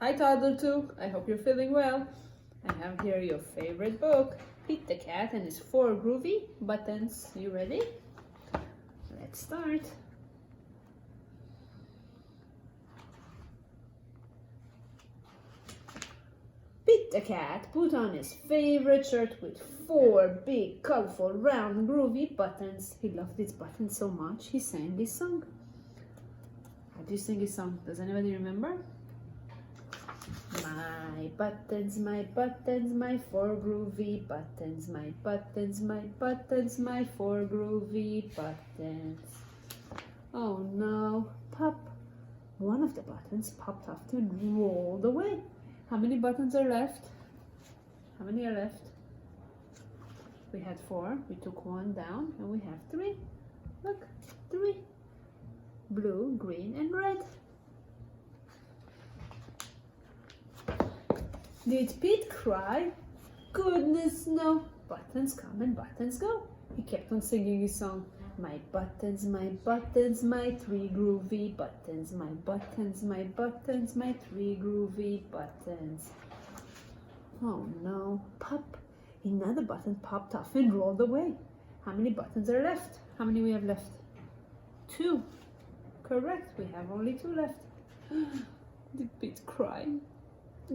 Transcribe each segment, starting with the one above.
Hi Toddler too, I hope you're feeling well. I have here your favorite book, Pete the Cat and his 4 groovy buttons. You ready? Let's start. Pete the Cat put on his favorite shirt with 4 big, colorful, round, groovy buttons. He loved these buttons so much, he sang his song. How do you sing his song? Does anybody remember? My buttons, my 4 groovy buttons. My buttons, my 4 groovy buttons. Oh no, pop. One of the buttons popped off and rolled away. How many buttons are left? How many are left? We had 4. We took 1 down and we have 3. Look, 3. Blue, green, and red. Did Pete cry? Goodness no. Buttons come and buttons go. He kept on singing his song. My 3 groovy buttons. My 3 groovy buttons. Oh no, pop. Another button popped off and rolled away. How many buttons are left? How many we have left? 2. Correct, we have only 2 left. Did Pete cry?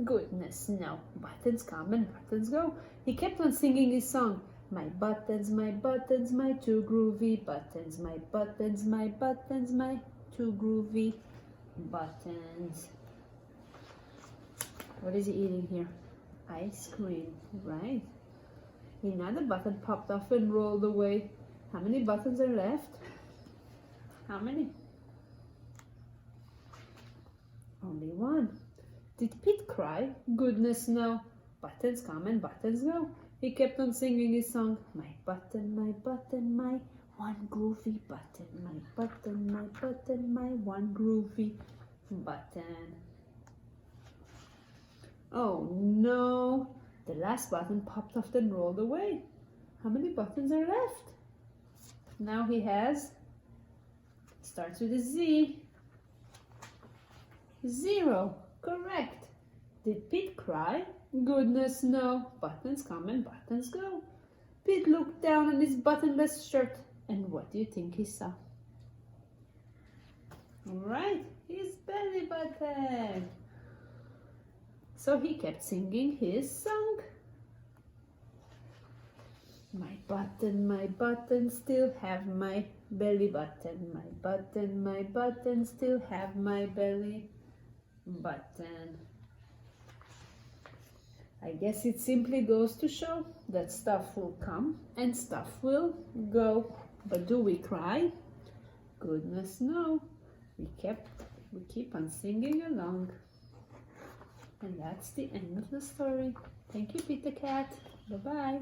Goodness no. Buttons come and buttons go. He kept on singing his song. My 2 groovy buttons. My 2 groovy buttons. What is he eating here? Ice cream, right? Another button popped off and rolled away. How many buttons are left? How many? Only 1. Did Pete cry? Goodness no. Buttons come and buttons go. He kept on singing his song. My 1 groovy button. My 1 groovy button. Oh no. The last button popped off and rolled away. How many buttons are left? Now he has, starts with a Z. 0. Correct. Did Pete cry? Goodness no. Buttons come and buttons go. Pete looked down on his buttonless shirt, and what do you think he saw? Alright, his belly button. So he kept singing his song. My button still have my belly button. My button still have my belly button. I guess it simply goes to show that stuff will come and stuff will go. But do we cry? Goodness no. We keep on singing along. And that's the end of the story. Thank you, Pete the Cat. Bye-bye.